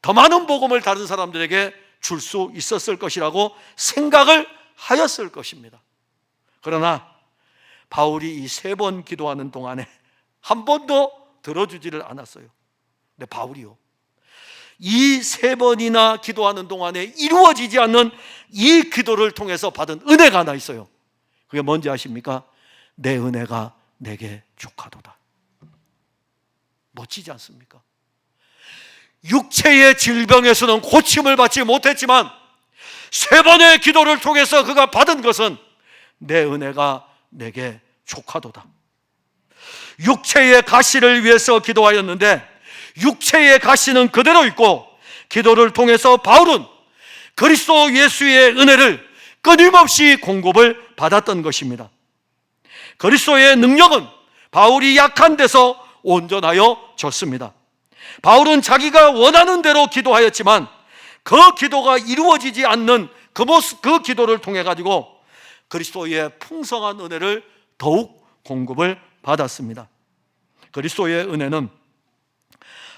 더 많은 복음을 다른 사람들에게 줄 수 있었을 것이라고 생각을 하였을 것입니다. 그러나 바울이 이 3번 기도하는 동안에 한 번도 들어주지를 않았어요. 근데 바울이요, 이 3번이나 기도하는 동안에 이루어지지 않는 이 기도를 통해서 받은 은혜가 하나 있어요. 그게 뭔지 아십니까? 내 은혜가 내게 족하도다. 멋지지 않습니까? 육체의 질병에서는 고침을 받지 못했지만 3번의 기도를 통해서 그가 받은 것은 내 은혜가 내게 족하도다. 육체의 가시를 위해서 기도하였는데 육체의 가시는 그대로 있고, 기도를 통해서 바울은 그리스도 예수의 은혜를 끊임없이 공급을 받았던 것입니다. 그리스도의 능력은 바울이 약한 데서 온전하여 졌습니다. 바울은 자기가 원하는 대로 기도하였지만 그 기도가 이루어지지 않는 그 기도를 통해 가지고 그리스도의 풍성한 은혜를 더욱 공급을 받았습니다. 그리스도의 은혜는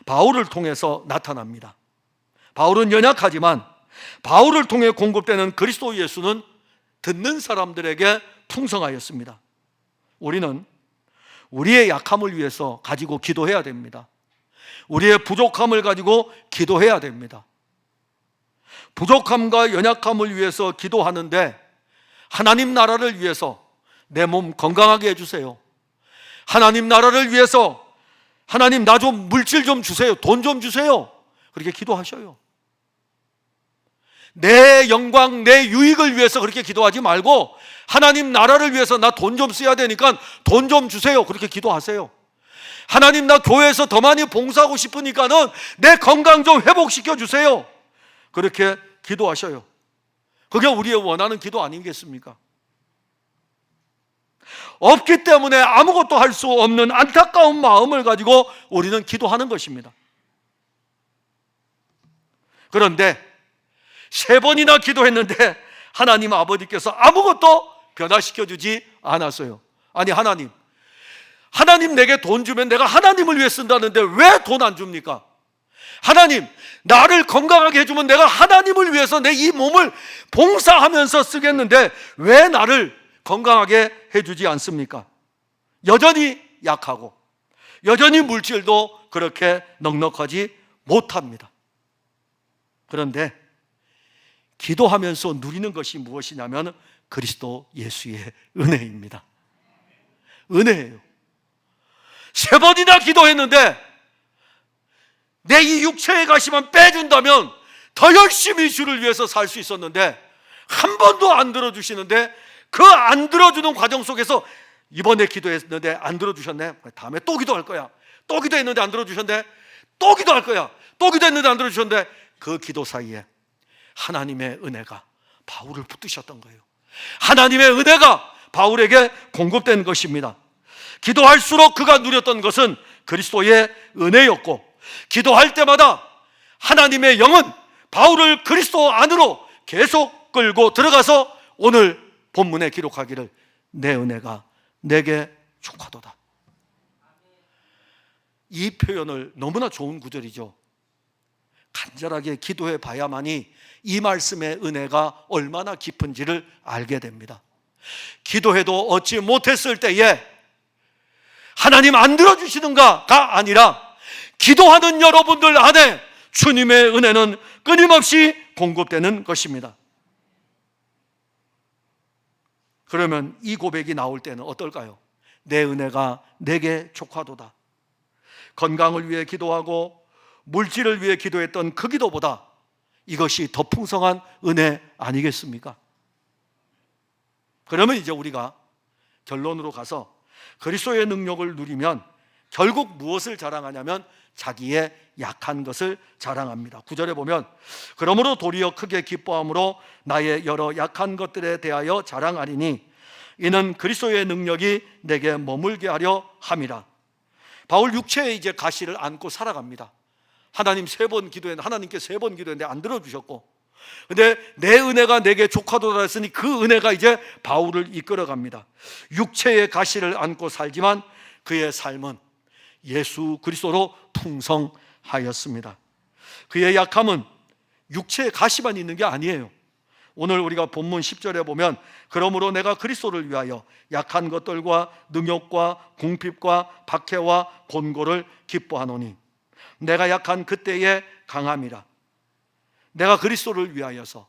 바울을 통해서 나타납니다. 바울은 연약하지만 바울을 통해 공급되는 그리스도 예수는 듣는 사람들에게 풍성하였습니다. 우리는 우리의 약함을 위해서 가지고 기도해야 됩니다. 우리의 부족함을 가지고 기도해야 됩니다. 부족함과 연약함을 위해서 기도하는데 하나님 나라를 위해서 내 몸 건강하게 해주세요. 하나님 나라를 위해서 하나님 나 좀 물질 좀 주세요. 돈 좀 주세요. 그렇게 기도하셔요. 내 영광, 내 유익을 위해서 그렇게 기도하지 말고 하나님 나라를 위해서 나 돈 좀 써야 되니까 돈 좀 주세요. 그렇게 기도하세요. 하나님 나 교회에서 더 많이 봉사하고 싶으니까는 내 건강 좀 회복시켜 주세요. 그렇게 기도하셔요. 그게 우리의 원하는 기도 아니겠습니까? 없기 때문에 아무것도 할 수 없는 안타까운 마음을 가지고 우리는 기도하는 것입니다. 그런데 3번이나 기도했는데 하나님 아버지께서 아무것도 변화시켜주지 않았어요. 아니, 하나님 내게 돈 주면 내가 하나님을 위해 쓴다는데 왜 돈 안 줍니까? 하나님, 나를 건강하게 해주면 내가 하나님을 위해서 내 이 몸을 봉사하면서 쓰겠는데 왜 나를 건강하게 해주지 않습니까? 여전히 약하고 여전히 물질도 그렇게 넉넉하지 못합니다. 그런데 기도하면서 누리는 것이 무엇이냐면 그리스도 예수의 은혜입니다. 은혜예요. 3번이나 기도했는데 내 이 육체의 가시만 빼준다면 더 열심히 주를 위해서 살 수 있었는데 한 번도 안 들어주시는데, 그 안 들어주는 과정 속에서 이번에 기도했는데 안 들어주셨네, 다음에 또 기도할 거야. 또 기도했는데 안 들어주셨네, 또 기도할 거야. 또 기도했는데 안 들어주셨는데, 그 기도 사이에 하나님의 은혜가 바울을 붙드셨던 거예요. 하나님의 은혜가 바울에게 공급된 것입니다. 기도할수록 그가 누렸던 것은 그리스도의 은혜였고, 기도할 때마다 하나님의 영은 바울을 그리스도 안으로 계속 끌고 들어가서 오늘 본문에 기록하기를 내 은혜가 내게 족하도다. 이 표현을 너무나 좋은 구절이죠. 간절하게 기도해 봐야만이 이 말씀의 은혜가 얼마나 깊은지를 알게 됩니다. 기도해도 얻지 못했을 때에 하나님 안 들어주시는가가 아니라 기도하는 여러분들 안에 주님의 은혜는 끊임없이 공급되는 것입니다. 그러면 이 고백이 나올 때는 어떨까요? 내 은혜가 내게 족하도다. 건강을 위해 기도하고 물질을 위해 기도했던 그 기도보다 이것이 더 풍성한 은혜 아니겠습니까? 그러면 이제 우리가 결론으로 가서 그리스도의 능력을 누리면 결국 무엇을 자랑하냐면 자기의 약한 것을 자랑합니다. 9절에 보면 그러므로 도리어 크게 기뻐함으로 나의 여러 약한 것들에 대하여 자랑하리니 이는 그리스도의 능력이 내게 머물게 하려 함이라. 바울 육체에 이제 가시를 안고 살아갑니다. 하나님 3번 기도했는데, 하나님께 3번 기도했는데 안 들어주셨고, 근데 내 은혜가 내게 족하도다 했으니 그 은혜가 이제 바울을 이끌어갑니다. 육체의 가시를 안고 살지만 그의 삶은 예수 그리스도로 풍성하였습니다. 그의 약함은 육체의 가시만 있는 게 아니에요. 오늘 우리가 본문 10절에 보면 그러므로 내가 그리스도를 위하여 약한 것들과 능욕과 궁핍과 박해와 곤고를 기뻐하노니 내가 약한 그때의 강함이라. 내가 그리스도를 위하여서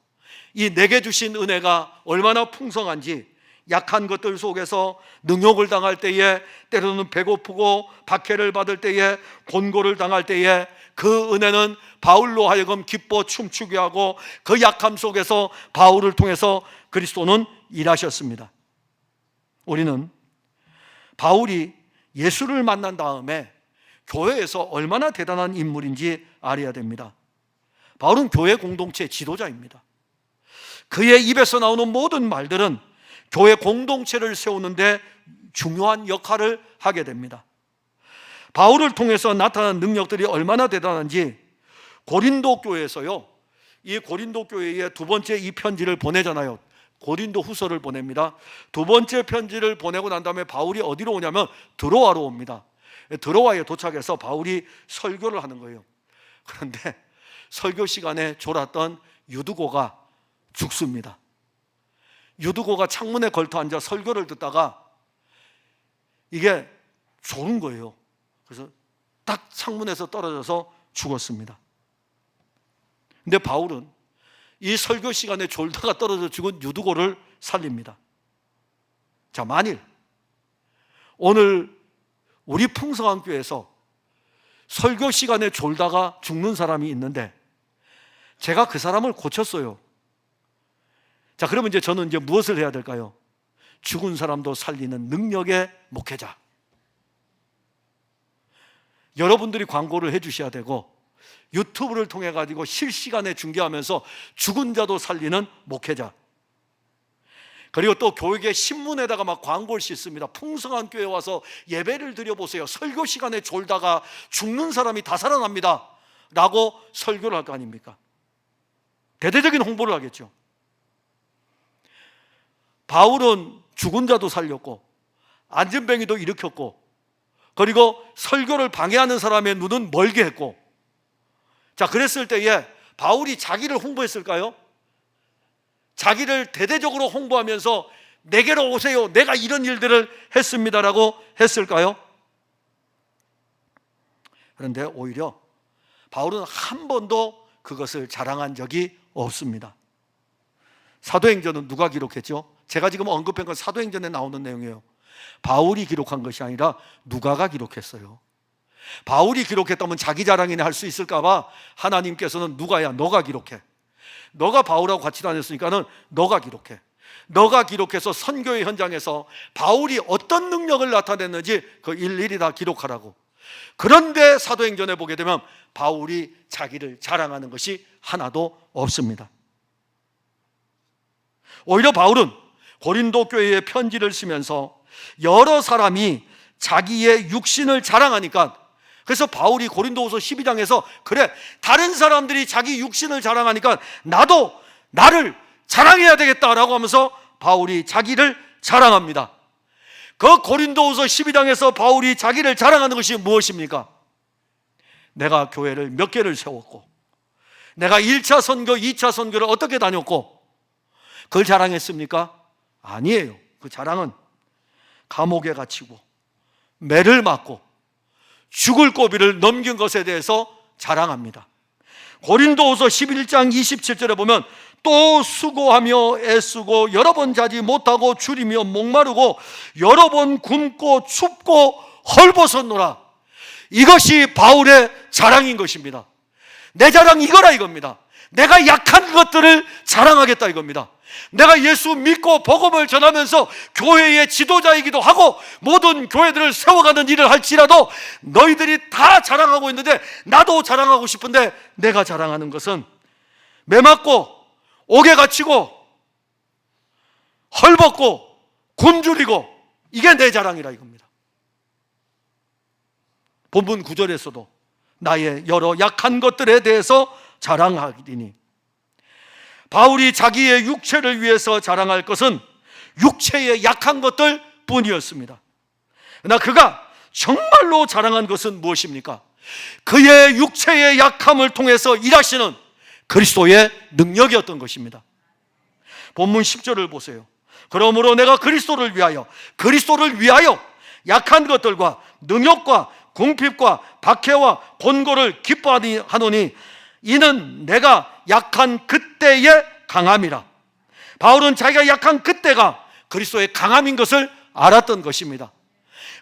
이 내게 주신 은혜가 얼마나 풍성한지, 약한 것들 속에서 능욕을 당할 때에, 때로는 배고프고 박해를 받을 때에, 곤고를 당할 때에 그 은혜는 바울로 하여금 기뻐 춤추게 하고 그 약함 속에서 바울을 통해서 그리스도는 일하셨습니다. 우리는 바울이 예수를 만난 다음에 교회에서 얼마나 대단한 인물인지 알아야 됩니다. 바울은 교회 공동체 지도자입니다. 그의 입에서 나오는 모든 말들은 교회 공동체를 세우는데 중요한 역할을 하게 됩니다. 바울을 통해서 나타난 능력들이 얼마나 대단한지 고린도 교회에서요, 이 고린도 교회에 2번째 이 편지를 보내잖아요. 고린도 후서를 보냅니다. 2번째 편지를 보내고 난 다음에 바울이 어디로 오냐면 드로아로 옵니다. 드로아에 도착해서 바울이 설교를 하는 거예요. 그런데 설교 시간에 졸았던 유두고가 죽습니다. 유두고가 창문에 걸터 앉아 설교를 듣다가 이게 졸은 거예요. 그래서 딱 창문에서 떨어져서 죽었습니다. 근데 바울은 이 설교 시간에 졸다가 떨어져 죽은 유두고를 살립니다. 자, 만일 오늘 우리 풍성한 교회에서 설교 시간에 졸다가 죽는 사람이 있는데 제가 그 사람을 고쳤어요. 자, 그러면 이제 저는 이제 무엇을 해야 될까요? 죽은 사람도 살리는 능력의 목회자. 여러분들이 광고를 해주셔야 되고 유튜브를 통해 가지고 실시간에 중계하면서 죽은 자도 살리는 목회자. 그리고 또 교육의 신문에다가 막 광고를 싣습니다. 풍성한 교회 와서 예배를 드려보세요. 설교 시간에 졸다가 죽는 사람이 다 살아납니다 라고 설교를 할 거 아닙니까? 대대적인 홍보를 하겠죠. 바울은 죽은 자도 살렸고 안진뱅이도 일으켰고, 그리고 설교를 방해하는 사람의 눈은 멀게 했고, 자, 그랬을 때에 바울이 자기를 홍보했을까요? 자기를 대대적으로 홍보하면서 내게로 오세요, 내가 이런 일들을 했습니다라고 했을까요? 그런데 오히려 바울은 한 번도 그것을 자랑한 적이 없습니다. 사도행전은 누가 기록했죠? 제가 지금 언급한 건 사도행전에 나오는 내용이에요. 바울이 기록한 것이 아니라 누가가 기록했어요. 바울이 기록했다면 자기 자랑이나 할 수 있을까 봐 하나님께서는 누가야, 너가 기록해. 너가 바울하고 같이 다녔으니까는 너가 기록해. 너가 기록해서 선교의 현장에서 바울이 어떤 능력을 나타냈는지 그 일일이 다 기록하라고. 그런데 사도행전에 보게 되면 바울이 자기를 자랑하는 것이 하나도 없습니다. 오히려 바울은 고린도 교회에 편지를 쓰면서 여러 사람이 자기의 육신을 자랑하니까, 그래서 바울이 고린도후서 12장에서 그래, 다른 사람들이 자기 육신을 자랑하니까 나도 나를 자랑해야 되겠다라고 하면서 바울이 자기를 자랑합니다. 그 고린도후서 12장에서 바울이 자기를 자랑하는 것이 무엇입니까? 내가 교회를 몇 개를 세웠고, 내가 1차 선교, 2차 선교를 어떻게 다녔고, 그걸 자랑했습니까? 아니에요. 그 자랑은 감옥에 갇히고 매를 맞고 죽을 고비를 넘긴 것에 대해서 자랑합니다. 고린도후서 11장 27절에 보면 또 수고하며 애쓰고 여러 번 자지 못하고 줄이며 목마르고 여러 번 굶고 춥고 헐벗었노라. 이것이 바울의 자랑인 것입니다. 내 자랑 이거라 이겁니다. 내가 약한 것들을 자랑하겠다 이겁니다. 내가 예수 믿고 복음을 전하면서 교회의 지도자이기도 하고 모든 교회들을 세워가는 일을 할지라도 너희들이 다 자랑하고 있는데 나도 자랑하고 싶은데, 내가 자랑하는 것은 매 맞고 옥에 갇히고 헐벗고 굶주리고, 이게 내 자랑이라 이겁니다. 본문 9절에서도 나의 여러 약한 것들에 대해서 자랑하리니, 바울이 자기의 육체를 위해서 자랑할 것은 육체의 약한 것들 뿐이었습니다. 그러나 그가 정말로 자랑한 것은 무엇입니까? 그의 육체의 약함을 통해서 일하시는 그리스도의 능력이었던 것입니다. 본문 10절을 보세요. 그러므로 내가 그리스도를 위하여 약한 것들과 능력과 궁핍과 박해와 곤고를 기뻐하노니 이는 내가 약한 그때의 강함이라. 바울은 자기가 약한 그때가 그리스도의 강함인 것을 알았던 것입니다.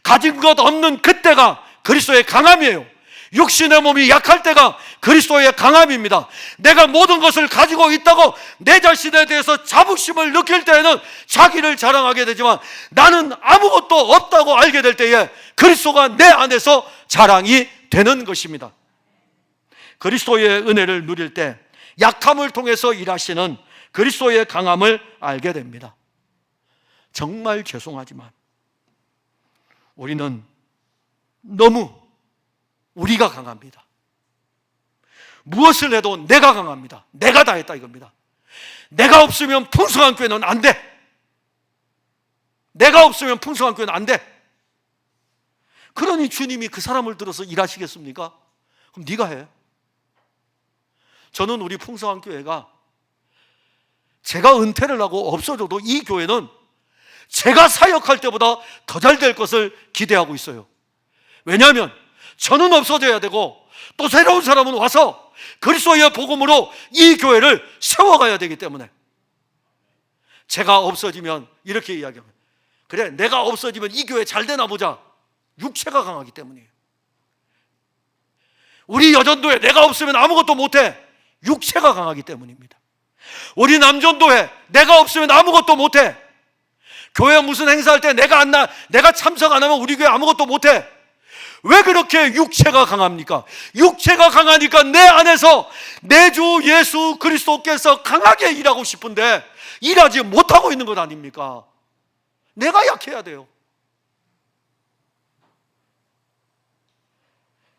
가진 것 없는 그때가 그리스도의 강함이에요. 육신의 몸이 약할 때가 그리스도의 강함입니다. 내가 모든 것을 가지고 있다고 내 자신에 대해서 자부심을 느낄 때에는 자기를 자랑하게 되지만, 나는 아무것도 없다고 알게 될 때에 그리스도가 내 안에서 자랑이 되는 것입니다. 그리스도의 은혜를 누릴 때 약함을 통해서 일하시는 그리스도의 강함을 알게 됩니다. 정말 죄송하지만 우리는 너무 우리가 강합니다. 무엇을 해도 내가 강합니다. 내가 다 했다 이겁니다. 내가 없으면 풍성한 교회는 안 돼. 내가 없으면 풍성한 교회는 안 돼. 그러니 주님이 그 사람을 들어서 일하시겠습니까? 그럼 네가 해. 저는 우리 풍성한 교회가 제가 은퇴를 하고 없어져도 이 교회는 제가 사역할 때보다 더 잘 될 것을 기대하고 있어요. 왜냐하면 저는 없어져야 되고 또 새로운 사람은 와서 그리스도의 복음으로 이 교회를 세워가야 되기 때문에, 제가 없어지면 이렇게 이야기합니다. 그래, 내가 없어지면 이 교회 잘 되나 보자. 육체가 강하기 때문이에요. 우리 여전도에 내가 없으면 아무것도 못해. 육체가 강하기 때문입니다. 우리 남전도회 내가 없으면 아무것도 못해. 교회 무슨 행사할 때 내가 참석 안 하면 우리 교회 아무것도 못해. 왜 그렇게 육체가 강합니까? 육체가 강하니까 내 안에서 내 주 예수 그리스도께서 강하게 일하고 싶은데 일하지 못하고 있는 것 아닙니까? 내가 약해야 돼요.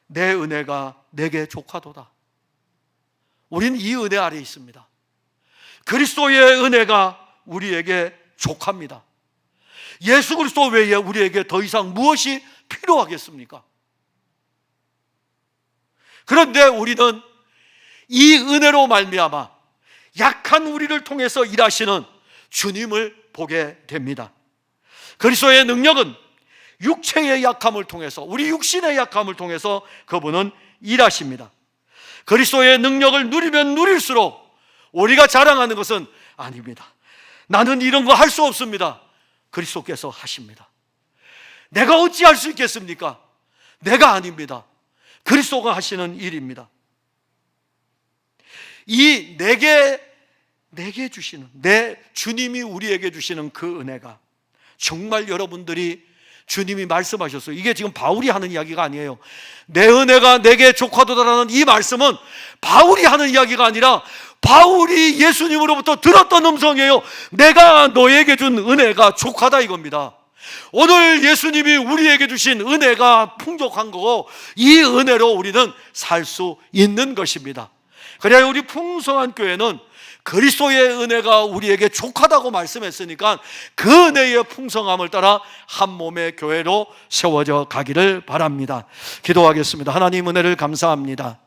내 은혜가 내게 족하도다. 우린 이 은혜 아래 있습니다. 그리스도의 은혜가 우리에게 족합니다. 예수 그리스도 외에 우리에게 더 이상 무엇이 필요하겠습니까? 그런데 우리는 이 은혜로 말미암아 약한 우리를 통해서 일하시는 주님을 보게 됩니다. 그리스도의 능력은 육체의 약함을 통해서, 우리 육신의 약함을 통해서 그분은 일하십니다. 그리스도의 능력을 누리면 누릴수록 우리가 자랑하는 것은 아닙니다. 나는 이런 거 할 수 없습니다. 그리스도께서 하십니다. 내가 어찌 할 수 있겠습니까? 내가 아닙니다. 그리스도가 하시는 일입니다. 이 내게 주시는, 내 주님이 우리에게 주시는 그 은혜가 정말 여러분들이 주님이 말씀하셨어요. 이게 지금 바울이 하는 이야기가 아니에요. 내 은혜가 내게 족하도다라는 이 말씀은 바울이 하는 이야기가 아니라 바울이 예수님으로부터 들었던 음성이에요. 내가 너에게 준 은혜가 족하다 이겁니다. 오늘 예수님이 우리에게 주신 은혜가 풍족한 거고 이 은혜로 우리는 살 수 있는 것입니다. 그래야 우리 풍성한 교회는 그리스도의 은혜가 우리에게 족하다고 말씀했으니까 그 은혜의 풍성함을 따라 한 몸의 교회로 세워져 가기를 바랍니다. 기도하겠습니다. 하나님 은혜를 감사합니다.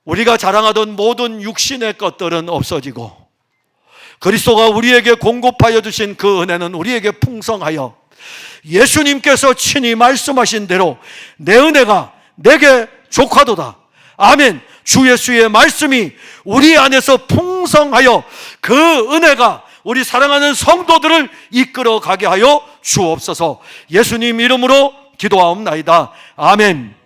우리가 자랑하던 모든 육신의 것들은 없어지고 그리스도가 우리에게 공급하여 주신 그 은혜는 우리에게 풍성하여 예수님께서 친히 말씀하신 대로 내 은혜가 내게 족하도다. 아멘. 주 예수의 말씀이 우리 안에서 풍성하여 그 은혜가 우리 사랑하는 성도들을 이끌어 가게 하여 주옵소서. 예수님 이름으로 기도하옵나이다. 아멘.